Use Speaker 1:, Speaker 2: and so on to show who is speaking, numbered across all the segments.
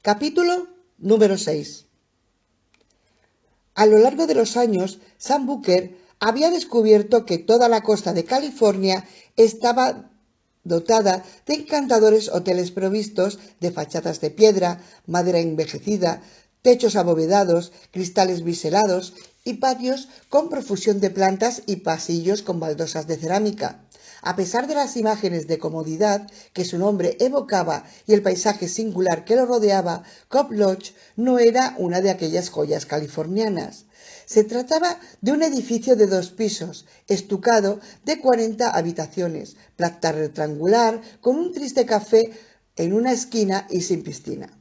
Speaker 1: Capítulo número 6. A lo largo de los años, Sam Booker había descubierto que toda la costa de California estaba dotada de encantadores hoteles provistos de fachadas de piedra, madera envejecida, techos abovedados, cristales biselados y patios con profusión de plantas y pasillos con baldosas de cerámica. A pesar de las imágenes de comodidad que su nombre evocaba y el paisaje singular que lo rodeaba, Cobb Lodge no era una de aquellas joyas californianas. Se trataba de un edificio de 2 pisos, estucado, de 40 habitaciones, planta rectangular, con un triste café en una esquina y sin piscina.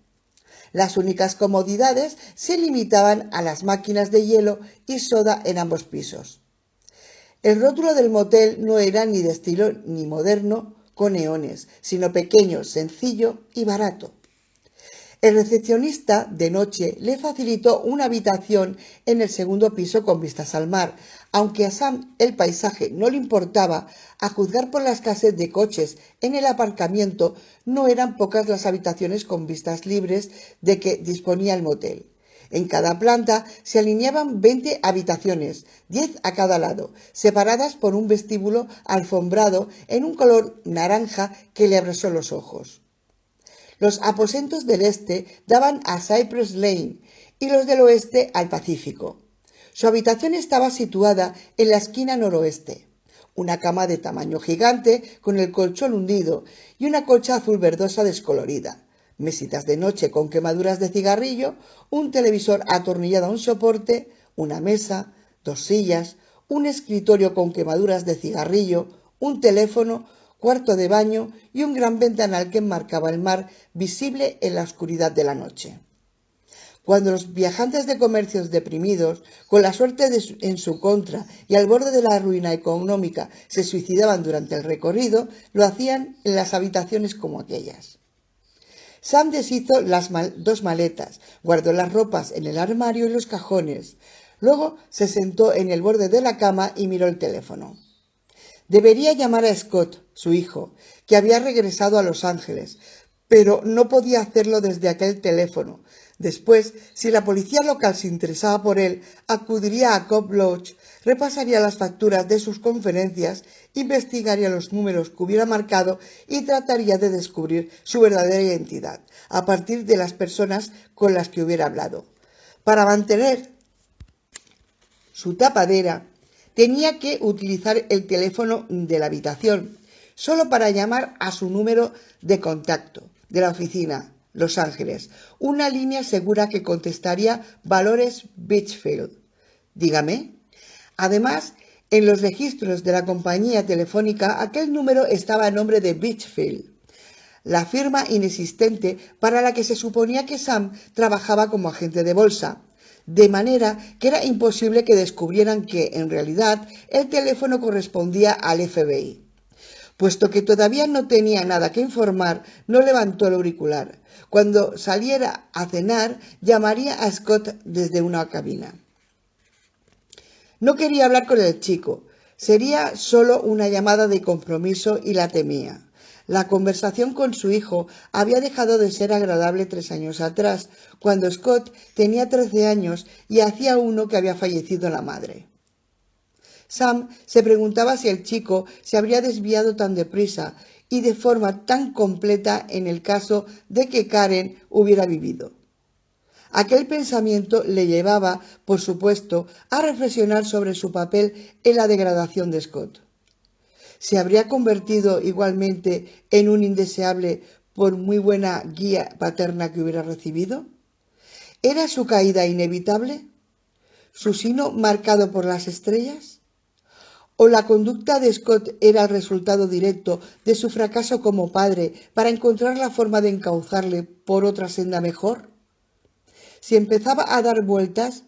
Speaker 1: Las únicas comodidades se limitaban a las máquinas de hielo y soda en ambos pisos. El rótulo del motel no era ni de estilo ni moderno con neones, sino pequeño, sencillo y barato. El recepcionista, de noche, le facilitó una habitación en el segundo piso con vistas al mar. Aunque a Sam el paisaje no le importaba, a juzgar por la escasez de coches en el aparcamiento, no eran pocas las habitaciones con vistas libres de que disponía el motel. En cada planta se alineaban 20 habitaciones, 10 a cada lado, separadas por un vestíbulo alfombrado en un color naranja que le abrasó los ojos. Los aposentos del este daban a Cypress Lane y los del oeste al Pacífico. Su habitación estaba situada en la esquina noroeste. Una cama de tamaño gigante con el colchón hundido y una colcha azul verdosa descolorida. Mesitas de noche con quemaduras de cigarrillo, un televisor atornillado a un soporte, una mesa, 2 sillas, un escritorio con quemaduras de cigarrillo, un teléfono, cuarto de baño y un gran ventanal que enmarcaba el mar visible en la oscuridad de la noche. Cuando los viajantes de comercios deprimidos, con la suerte en su contra y al borde de la ruina económica, se suicidaban durante el recorrido, lo hacían en las habitaciones como aquellas. Sam deshizo las 2 maletas, guardó las ropas en el armario y los cajones. Luego se sentó en el borde de la cama y miró el teléfono. Debería llamar a Scott, su hijo, que había regresado a Los Ángeles, pero no podía hacerlo desde aquel teléfono. Después, si la policía local se interesaba por él, acudiría a Cobb Lodge, repasaría las facturas de sus conferencias, investigaría los números que hubiera marcado y trataría de descubrir su verdadera identidad, a partir de las personas con las que hubiera hablado. Para mantener su tapadera, tenía que utilizar el teléfono de la habitación, solo para llamar a su número de contacto de la oficina, Los Ángeles, una línea segura que contestaría Valores Beachfield. Dígame. Además, en los registros de la compañía telefónica, aquel número estaba a nombre de Beachfield, la firma inexistente para la que se suponía que Sam trabajaba como agente de bolsa, de manera que era imposible que descubrieran que, en realidad, el teléfono correspondía al FBI. Puesto que todavía no tenía nada que informar, no levantó el auricular. Cuando saliera a cenar, llamaría a Scott desde una cabina. No quería hablar con el chico. Sería solo una llamada de compromiso y la temía. La conversación con su hijo había dejado de ser agradable 3 años atrás, cuando Scott tenía 13 años y hacía 1 que había fallecido la madre. Sam se preguntaba si el chico se habría desviado tan deprisa y de forma tan completa en el caso de que Karen hubiera vivido. Aquel pensamiento le llevaba, por supuesto, a reflexionar sobre su papel en la degradación de Scott. ¿Se habría convertido igualmente en un indeseable por muy buena guía paterna que hubiera recibido? ¿Era su caída inevitable? ¿Su sino marcado por las estrellas? ¿O la conducta de Scott era el resultado directo de su fracaso como padre para encontrar la forma de encauzarle por otra senda mejor? Si empezaba a dar vueltas,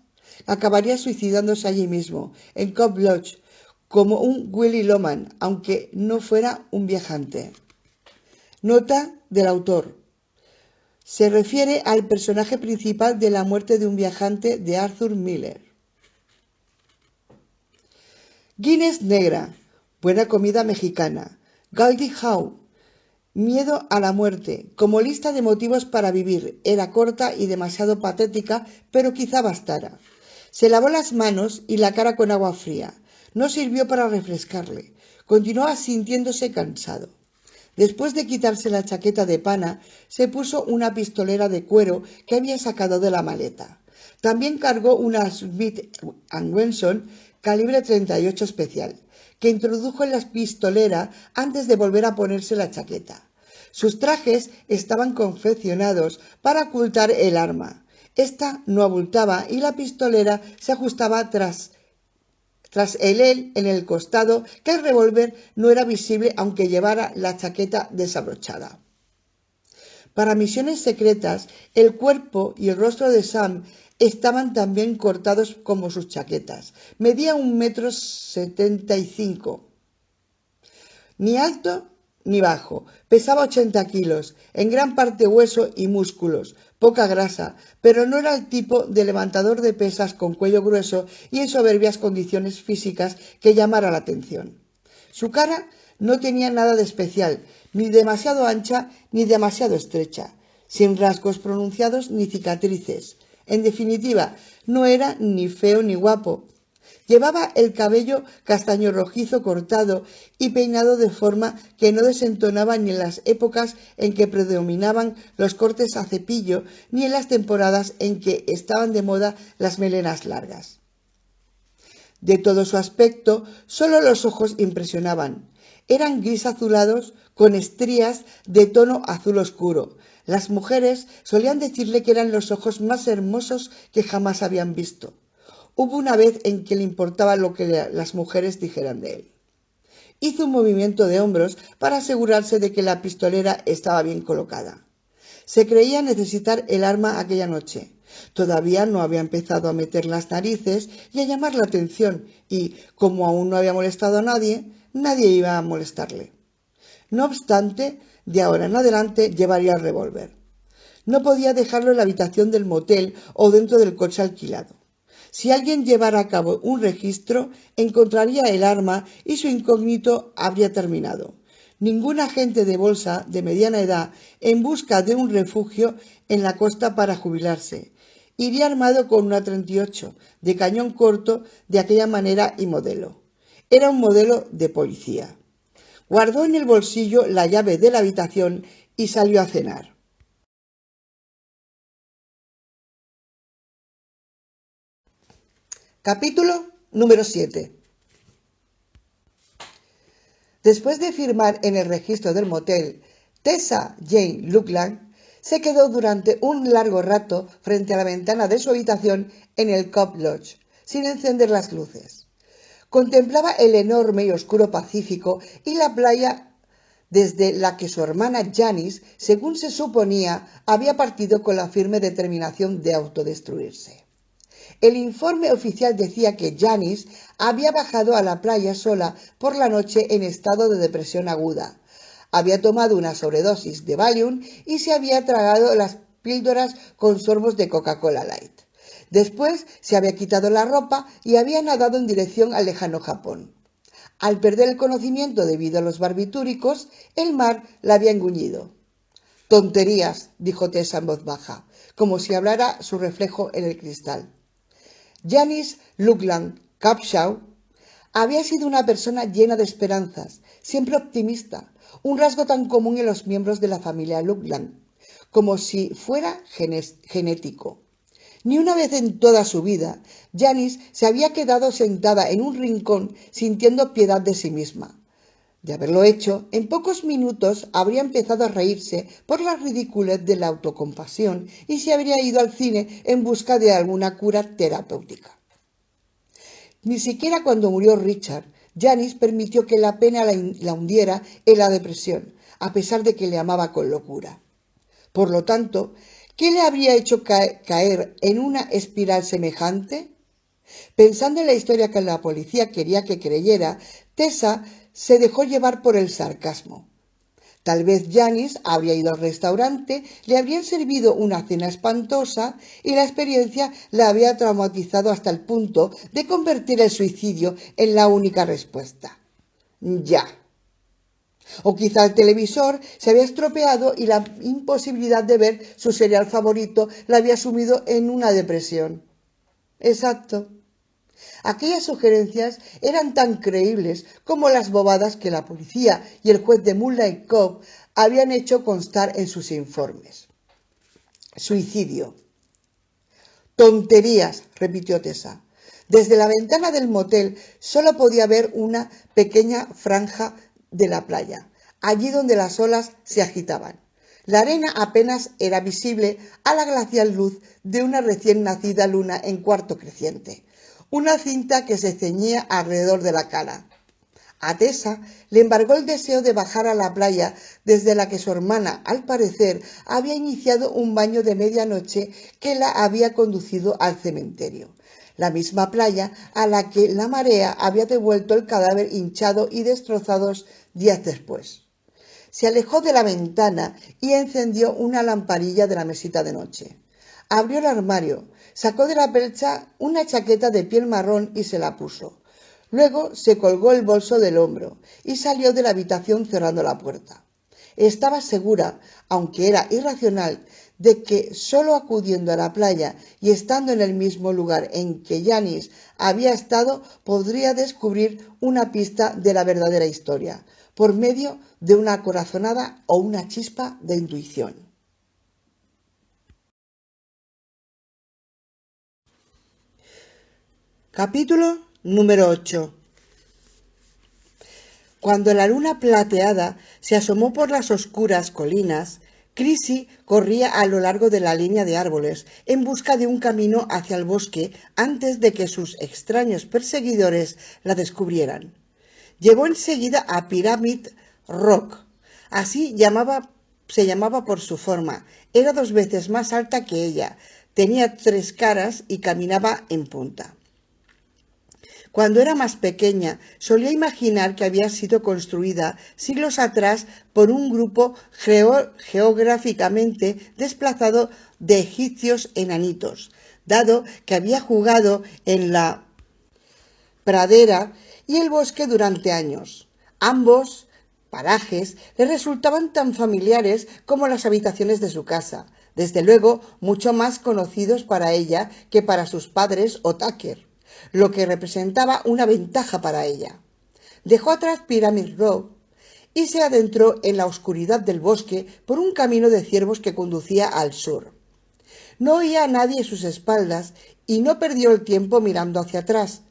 Speaker 1: acabaría suicidándose allí mismo, en Cobb Lodge, como un Willy Loman, aunque no fuera un viajante. Nota del autor. Se refiere al personaje principal de La muerte de un viajante de Arthur Miller. Guinness negra, buena comida mexicana. Goldie Hawn, Miedo a la muerte, como lista de motivos para vivir, era corta y demasiado patética, pero quizá bastara. Se lavó las manos y la cara con agua fría. No sirvió para refrescarle. Continuaba sintiéndose cansado. Después de quitarse la chaqueta de pana, se puso una pistolera de cuero que había sacado de la maleta. También cargó una Smith & Wesson calibre 38 especial, que introdujo en la pistolera antes de volver a ponerse la chaqueta. Sus trajes estaban confeccionados para ocultar el arma. Esta no abultaba y la pistolera se ajustaba tras él en el costado, que el revólver no era visible aunque llevara la chaqueta desabrochada. Para misiones secretas, el cuerpo y el rostro de Sam estaban tan bien cortados como sus chaquetas. Medía 1,75 m, ni alto ni bajo. Pesaba 80 kilos, en gran parte hueso y músculos, poca grasa, pero no era el tipo de levantador de pesas con cuello grueso y en soberbias condiciones físicas que llamara la atención. Su cara no tenía nada de especial, ni demasiado ancha ni demasiado estrecha, sin rasgos pronunciados ni cicatrices. En definitiva, no era ni feo ni guapo. Llevaba el cabello castaño rojizo cortado y peinado de forma que no desentonaba ni en las épocas en que predominaban los cortes a cepillo, ni en las temporadas en que estaban de moda las melenas largas. De todo su aspecto, solo los ojos impresionaban. Eran gris azulados con estrías de tono azul oscuro. Las mujeres solían decirle que eran los ojos más hermosos que jamás habían visto. Hubo una vez en que le importaba lo que las mujeres dijeran de él. Hizo un movimiento de hombros para asegurarse de que la pistolera estaba bien colocada. Se creía necesitar el arma aquella noche. Todavía no había empezado a meter las narices y a llamar la atención, y, como aún no había molestado a nadie, nadie iba a molestarle. No obstante, de ahora en adelante llevaría el revólver. No podía dejarlo en la habitación del motel o dentro del coche alquilado. Si alguien llevara a cabo un registro, encontraría el arma y su incógnito habría terminado. Ningún agente de bolsa de mediana edad en busca de un refugio en la costa para jubilarse iría armado con una 38 de cañón corto de aquella manera y modelo. Era un modelo de policía. Guardó en el bolsillo la llave de la habitación y salió a cenar. Capítulo número 7. Después de firmar en el registro del motel, Tessa Jane Luckland se quedó durante un largo rato frente a la ventana de su habitación en el Cobb Lodge, sin encender las luces. Contemplaba el enorme y oscuro Pacífico y la playa desde la que su hermana Janice, según se suponía, había partido con la firme determinación de autodestruirse. El informe oficial decía que Janice había bajado a la playa sola por la noche en estado de depresión aguda. Había tomado una sobredosis de Valium y se había tragado las píldoras con sorbos de Coca-Cola Light. Después se había quitado la ropa y había nadado en dirección al lejano Japón. Al perder el conocimiento debido a los barbitúricos, el mar la había engullido. «Tonterías», dijo Tessa en voz baja, como si hablara su reflejo en el cristal. Janice Luckland Capshaw había sido una persona llena de esperanzas, siempre optimista, un rasgo tan común en los miembros de la familia Luckland, como si fuera genético. Ni una vez en toda su vida, Janice se había quedado sentada en un rincón sintiendo piedad de sí misma. De haberlo hecho, en pocos minutos habría empezado a reírse por la ridiculez de la autocompasión y se habría ido al cine en busca de alguna cura terapéutica. Ni siquiera cuando murió Richard, Janice permitió que la pena la hundiera en la depresión, a pesar de que le amaba con locura. Por lo tanto, ¿qué le habría hecho caer en una espiral semejante? Pensando en la historia que la policía quería que creyera, Tessa se dejó llevar por el sarcasmo. Tal vez Janice habría ido al restaurante, le habrían servido una cena espantosa y la experiencia la había traumatizado hasta el punto de convertir el suicidio en la única respuesta. Ya. O quizá el televisor se había estropeado y la imposibilidad de ver su serial favorito la había sumido en una depresión. Exacto. Aquellas sugerencias eran tan creíbles como las bobadas que la policía y el juez de Moonlight Cove habían hecho constar en sus informes. Suicidio. Tonterías, repitió Tessa. Desde la ventana del motel solo podía ver una pequeña franja de la playa, allí donde las olas se agitaban. La arena apenas era visible a la glacial luz de una recién nacida luna en cuarto creciente, una cinta que se ceñía alrededor de la cara. A Tessa le embargó el deseo de bajar a la playa desde la que su hermana, al parecer, había iniciado un baño de medianoche que la había conducido al cementerio, la misma playa a la que la marea había devuelto el cadáver hinchado y destrozado días después. Se alejó de la ventana y encendió una lamparilla de la mesita de noche. Abrió el armario, sacó de la percha una chaqueta de piel marrón y se la puso. Luego se colgó el bolso del hombro y salió de la habitación cerrando la puerta. Estaba segura, aunque era irracional, de que solo acudiendo a la playa y estando en el mismo lugar en que Janis había estado podría descubrir una pista de la verdadera historia, por medio de una corazonada o una chispa de intuición. Capítulo número 8. Cuando la luna plateada se asomó por las oscuras colinas, Chrissy corría a lo largo de la línea de árboles en busca de un camino hacia el bosque antes de que sus extraños perseguidores la descubrieran. Llegó enseguida a Pyramid Rock, así se llamaba por su forma. Era 2 veces más alta que ella, tenía 3 caras y caminaba en punta. Cuando era más pequeña, solía imaginar que había sido construida siglos atrás por un grupo geográficamente desplazado de egipcios enanitos, dado que había jugado en la pradera y el bosque durante años. Ambos parajes le resultaban tan familiares como las habitaciones de su casa, desde luego mucho más conocidos para ella que para sus padres o Tucker, lo que representaba una ventaja para ella. Dejó atrás Pyramid Rock y se adentró en la oscuridad del bosque por un camino de ciervos que conducía al sur. No oía a nadie a sus espaldas y no perdió el tiempo mirando hacia atrás,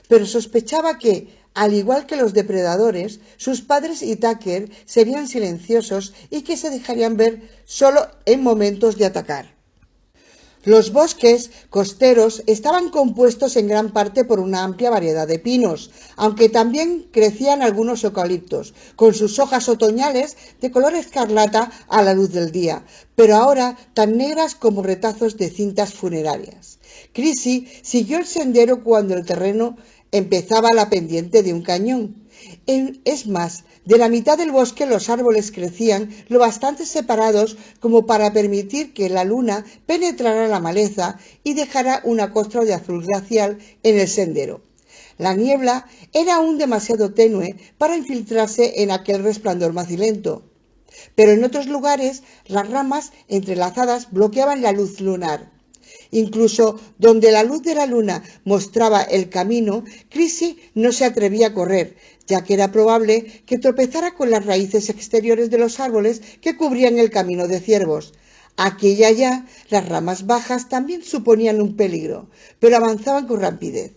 Speaker 1: pero sospechaba que, al igual que los depredadores, sus padres y Tucker serían silenciosos y que se dejarían ver solo en momentos de atacar. Los bosques costeros estaban compuestos en gran parte por una amplia variedad de pinos, aunque también crecían algunos eucaliptos, con sus hojas otoñales de color escarlata a la luz del día, pero ahora tan negras como retazos de cintas funerarias. Chrissy siguió el sendero cuando el terreno empezaba la pendiente de un cañón. Es más, de la mitad del bosque los árboles crecían lo bastante separados como para permitir que la luna penetrara la maleza y dejara una costra de azul glacial en el sendero. La niebla era aún demasiado tenue para infiltrarse en aquel resplandor macilento, pero en otros lugares las ramas entrelazadas bloqueaban la luz lunar. Incluso donde la luz de la luna mostraba el camino, Chrissy no se atrevía a correr, ya que era probable que tropezara con las raíces exteriores de los árboles que cubrían el camino de ciervos. Aquí y allá, las ramas bajas también suponían un peligro, pero avanzaban con rapidez.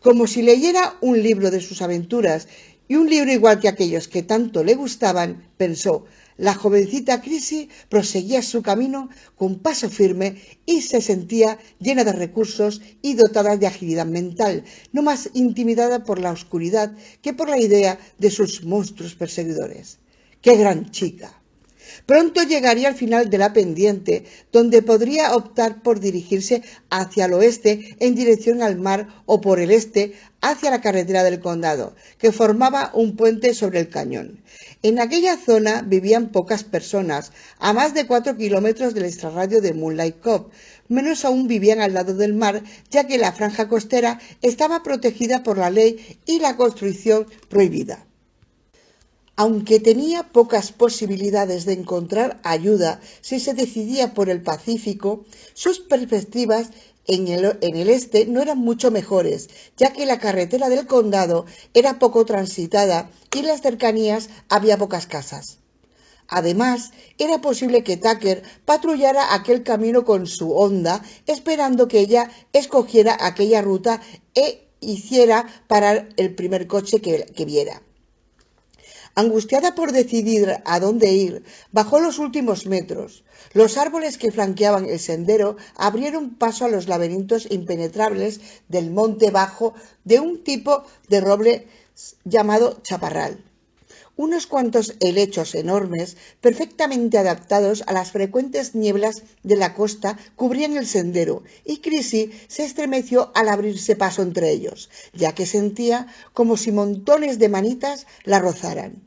Speaker 1: Como si leyera un libro de sus aventuras, y un libro igual que aquellos que tanto le gustaban, pensó. La jovencita Chrissy proseguía su camino con paso firme y se sentía llena de recursos y dotada de agilidad mental, no más intimidada por la oscuridad que por la idea de sus monstruos perseguidores. ¡Qué gran chica! Pronto llegaría al final de la pendiente, donde podría optar por dirigirse hacia el oeste en dirección al mar o por el este hacia la carretera del condado, que formaba un puente sobre el cañón. En aquella zona vivían pocas personas, a más de 4 kilómetros del extrarradio de Moonlight Cove. Menos aún vivían al lado del mar, ya que la franja costera estaba protegida por la ley y la construcción prohibida. Aunque tenía pocas posibilidades de encontrar ayuda si se decidía por el Pacífico, sus perspectivas en el este no eran mucho mejores, ya que la carretera del condado era poco transitada y en las cercanías había pocas casas. Además, era posible que Tucker patrullara aquel camino con su Honda, esperando que ella escogiera aquella ruta e hiciera parar el primer coche que viera. Angustiada por decidir a dónde ir, bajó los últimos metros. Los árboles que flanqueaban el sendero abrieron paso a los laberintos impenetrables del monte bajo de un tipo de roble llamado chaparral. Unos cuantos helechos enormes, perfectamente adaptados a las frecuentes nieblas de la costa, cubrían el sendero, y Chrissie se estremeció al abrirse paso entre ellos, ya que sentía como si montones de manitas la rozaran.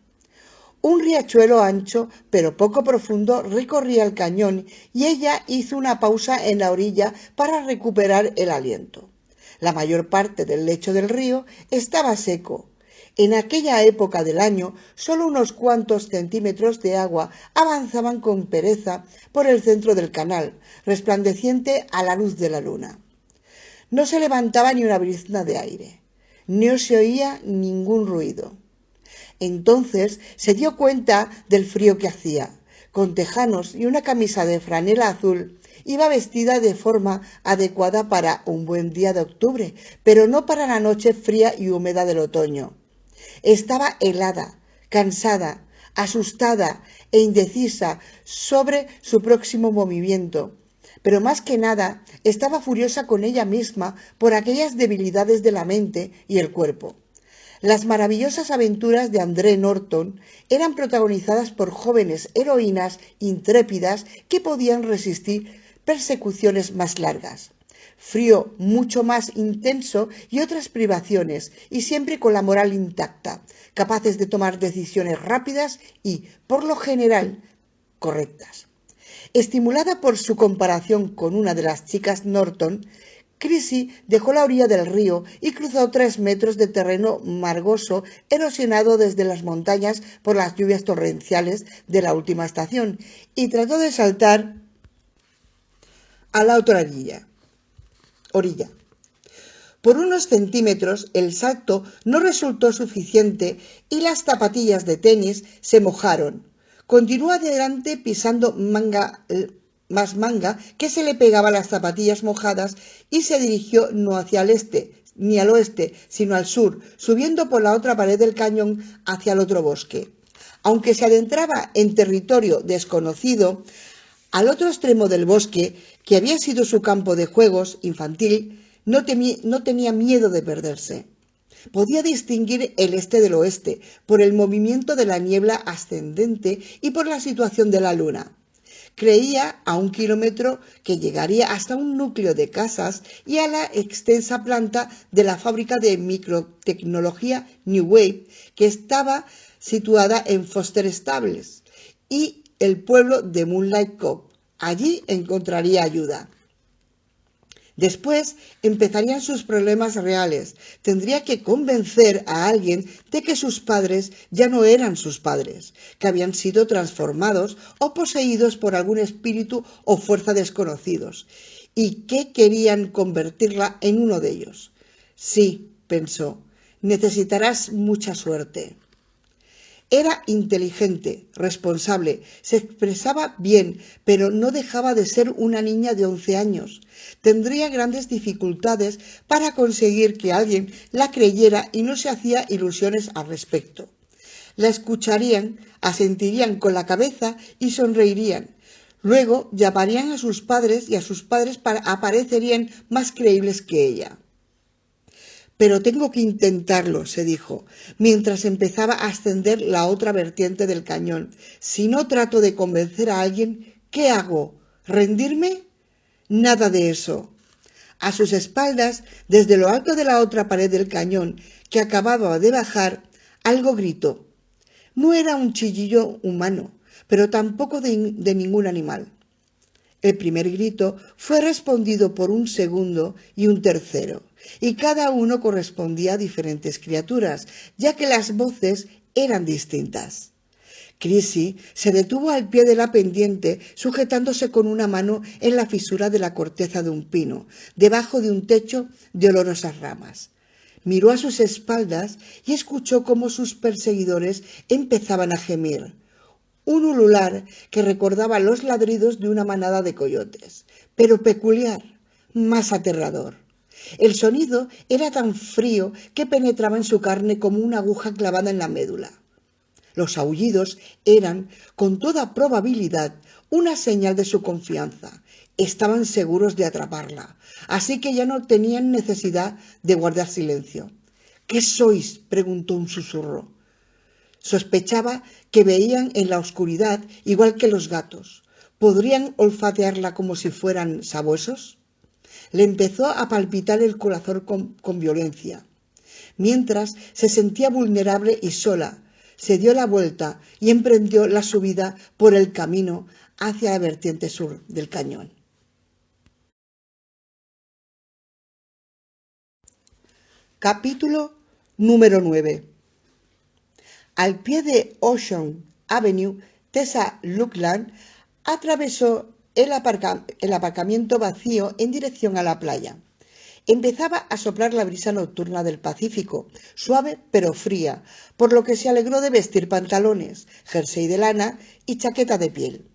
Speaker 1: Un riachuelo ancho, pero poco profundo, recorría el cañón, y ella hizo una pausa en la orilla para recuperar el aliento. La mayor parte del lecho del río estaba seco. En aquella época del año, solo unos cuantos centímetros de agua avanzaban con pereza por el centro del canal, resplandeciente a la luz de la luna. No se levantaba ni una brizna de aire, no se oía ningún ruido. Entonces se dio cuenta del frío que hacía. Con tejanos y una camisa de franela azul, iba vestida de forma adecuada para un buen día de octubre, pero no para la noche fría y húmeda del otoño. Estaba helada, cansada, asustada e indecisa sobre su próximo movimiento, pero más que nada estaba furiosa con ella misma por aquellas debilidades de la mente y el cuerpo. Las maravillosas aventuras de André Norton eran protagonizadas por jóvenes heroínas intrépidas que podían resistir persecuciones más largas, frío mucho más intenso y otras privaciones, y siempre con la moral intacta, capaces de tomar decisiones rápidas y, por lo general, correctas. Estimulada por su comparación con una de las chicas Norton, Chrissie dejó la orilla del río y cruzó 3 metros de terreno margoso erosionado desde las montañas por las lluvias torrenciales de la última estación, y trató de saltar a la otra orilla. Por unos centímetros el salto no resultó suficiente y las zapatillas de tenis se mojaron. Continuó adelante pisando más manga que se le pegaba a las zapatillas mojadas, y se dirigió no hacia el este ni al oeste, sino al sur, subiendo por la otra pared del cañón hacia el otro bosque. Aunque se adentraba en territorio desconocido, al otro extremo del bosque, que había sido su campo de juegos infantil, no tenía miedo de perderse. Podía distinguir el este del oeste por el movimiento de la niebla ascendente y por la situación de la luna. Creía a 1 kilómetro que llegaría hasta un núcleo de casas y a la extensa planta de la fábrica de microtecnología New Wave, que estaba situada en Foster Stables, y el pueblo de Moonlight Cove. Allí encontraría ayuda. Después empezarían sus problemas reales. Tendría que convencer a alguien de que sus padres ya no eran sus padres, que habían sido transformados o poseídos por algún espíritu o fuerza desconocidos, y que querían convertirla en uno de ellos. Sí, pensó, necesitarás mucha suerte. Era inteligente, responsable, se expresaba bien, pero no dejaba de ser una niña de 11 años. Tendría grandes dificultades para conseguir que alguien la creyera y no se hacía ilusiones al respecto. La escucharían, asentirían con la cabeza y sonreirían. Luego llamarían a sus padres y a sus padres aparecerían más creíbles que ella. Pero tengo que intentarlo, se dijo, mientras empezaba a ascender la otra vertiente del cañón. Si no trato de convencer a alguien, ¿qué hago? ¿Rendirme? Nada de eso. A sus espaldas, desde lo alto de la otra pared del cañón, que acababa de bajar, algo gritó. No era un chillillo humano, pero tampoco de ningún animal. El primer grito fue respondido por un segundo y un tercero, y cada uno correspondía a diferentes criaturas, ya que las voces eran distintas. Chrissy se detuvo al pie de la pendiente, sujetándose con una mano en la fisura de la corteza de un pino, debajo de un techo de olorosas ramas. Miró a sus espaldas y escuchó cómo sus perseguidores empezaban a gemir. Un ulular que recordaba los ladridos de una manada de coyotes, pero peculiar, más aterrador. El sonido era tan frío que penetraba en su carne como una aguja clavada en la médula. Los aullidos eran, con toda probabilidad, una señal de su confianza. Estaban seguros de atraparla, así que ya no tenían necesidad de guardar silencio. «¿Qué sois?», preguntó un susurro. Sospechaba que veían en la oscuridad igual que los gatos. ¿Podrían olfatearla como si fueran sabuesos? Le empezó a palpitar el corazón con violencia. Mientras se sentía vulnerable y sola, se dio la vuelta y emprendió la subida por el camino hacia la vertiente sur del cañón. Capítulo número 9. Al pie de Ocean Avenue, Tessa Luckland atravesó el aparcamiento vacío en dirección a la playa. Empezaba a soplar la brisa nocturna del Pacífico, suave pero fría, por lo que se alegró de vestir pantalones, jersey de lana y chaqueta de piel.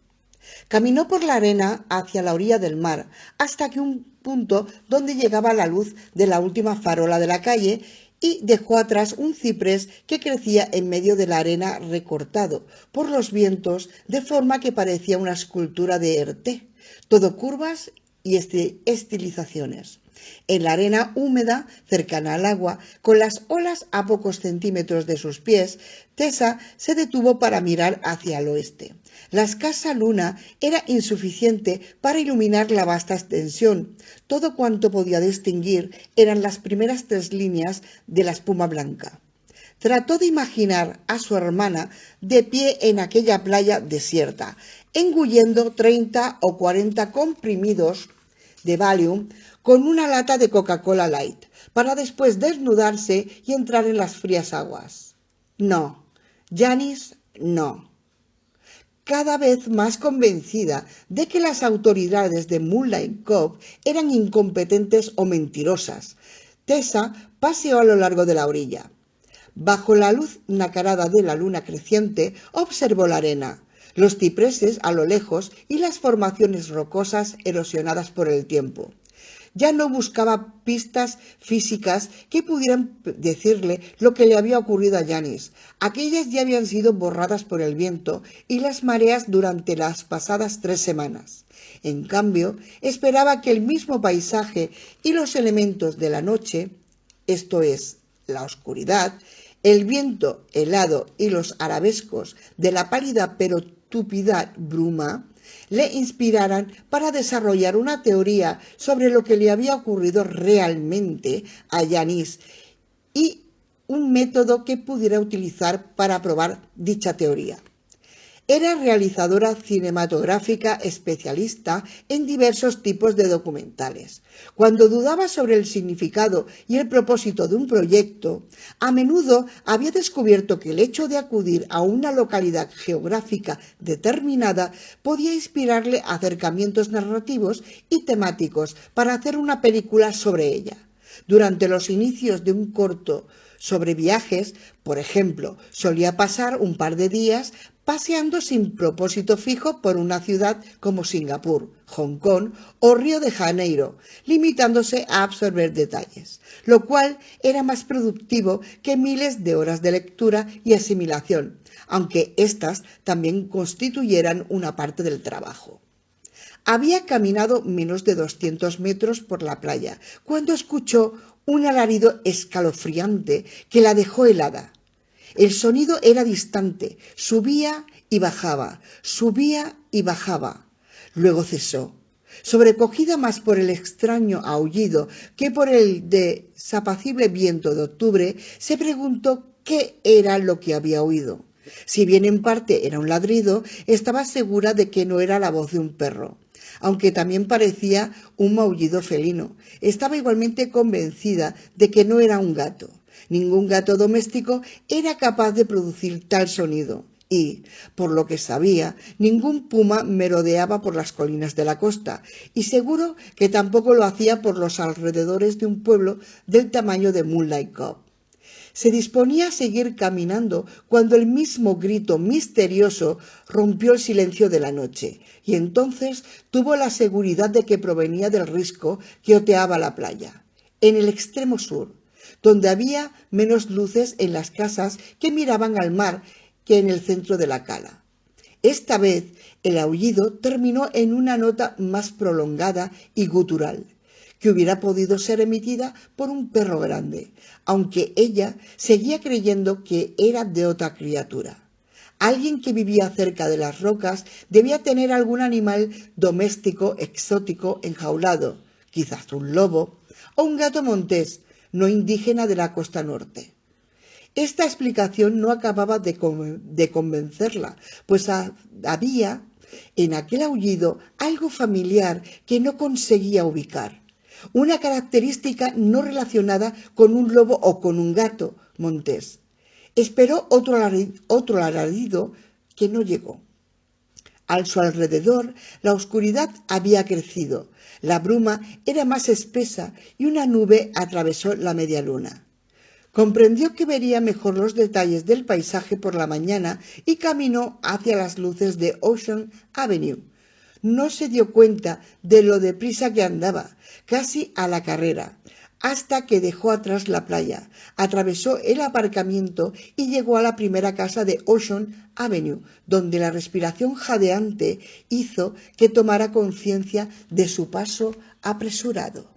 Speaker 1: Caminó por la arena hacia la orilla del mar, hasta que un punto donde llegaba la luz de la última farola de la calle y dejó atrás un ciprés que crecía en medio de la arena recortado por los vientos de forma que parecía una escultura de Herté, todo curvas y estilizaciones. En la arena húmeda, cercana al agua, con las olas a pocos centímetros de sus pies, Tessa se detuvo para mirar hacia el oeste. La escasa luna era insuficiente para iluminar la vasta extensión. Todo cuanto podía distinguir eran las primeras 3 líneas de la espuma blanca. Trató de imaginar a su hermana de pie en aquella playa desierta, engullendo 30 o 40 comprimidos de Valium con una lata de Coca-Cola Light, para después desnudarse y entrar en las frías aguas. No, Janice, no. Cada vez más convencida de que las autoridades de Moonlight Cove eran incompetentes o mentirosas, Tessa paseó a lo largo de la orilla. Bajo la luz nacarada de la luna creciente, observó la arena, los cipreses a lo lejos y las formaciones rocosas erosionadas por el tiempo. Ya no buscaba pistas físicas que pudieran decirle lo que le había ocurrido a Janice. Aquellas ya habían sido borradas por el viento y las mareas durante las pasadas 3 semanas. En cambio, esperaba que el mismo paisaje y los elementos de la noche, esto es, la oscuridad, el viento helado y los arabescos de la pálida pero tupida bruma, le inspiraran para desarrollar una teoría sobre lo que le había ocurrido realmente a Janice y un método que pudiera utilizar para probar dicha teoría. Era realizadora cinematográfica especialista en diversos tipos de documentales. Cuando dudaba sobre el significado y el propósito de un proyecto, a menudo había descubierto que el hecho de acudir a una localidad geográfica determinada podía inspirarle acercamientos narrativos y temáticos para hacer una película sobre ella. Durante los inicios de un corto sobre viajes, por ejemplo, solía pasar un par de días paseando sin propósito fijo por una ciudad como Singapur, Hong Kong o Río de Janeiro, limitándose a absorber detalles, lo cual era más productivo que miles de horas de lectura y asimilación, aunque éstas también constituyeran una parte del trabajo. Había caminado menos de 200 metros por la playa cuando escuchó un alarido escalofriante que la dejó helada. El sonido era distante, subía y bajaba, subía y bajaba. Luego cesó, sobrecogida más por el extraño aullido que por el desapacible viento de octubre. Se preguntó qué era lo que había oído. Si bien en parte era un ladrido, estaba segura de que no era la voz de un perro. aunque también parecía un maullido felino. Estaba igualmente convencida de que no era un gato. Ningún gato doméstico era capaz de producir tal sonido. Y, por lo que sabía, ningún puma merodeaba por las colinas de la costa, y seguro que tampoco lo hacía por los alrededores de un pueblo del tamaño de Moonlight Cove. Se disponía a seguir caminando cuando el mismo grito misterioso rompió el silencio de la noche, y entonces tuvo la seguridad de que provenía del risco que oteaba la playa, en el extremo sur, donde había menos luces en las casas que miraban al mar que en el centro de la cala. Esta vez el aullido terminó en una nota más prolongada y gutural, que hubiera podido ser emitida por un perro grande, aunque ella seguía creyendo que era de otra criatura. Alguien que vivía cerca de las rocas debía tener algún animal doméstico exótico enjaulado, quizás un lobo o un gato montés, no indígena de la costa norte. Esta explicación no acababa de convencerla, pues había en aquel aullido algo familiar que no conseguía ubicar, una característica no relacionada con un lobo o con un gato montés. Esperó otro alarido que no llegó. A su alrededor la oscuridad había crecido, la bruma era más espesa y una nube atravesó la media luna. Comprendió que vería mejor los detalles del paisaje por la mañana y caminó hacia las luces de Ocean Avenue. No se dio cuenta de lo deprisa que andaba, casi a la carrera, hasta que dejó atrás la playa, atravesó el aparcamiento y llegó a la primera casa de Ocean Avenue, donde la respiración jadeante hizo que tomara conciencia de su paso apresurado.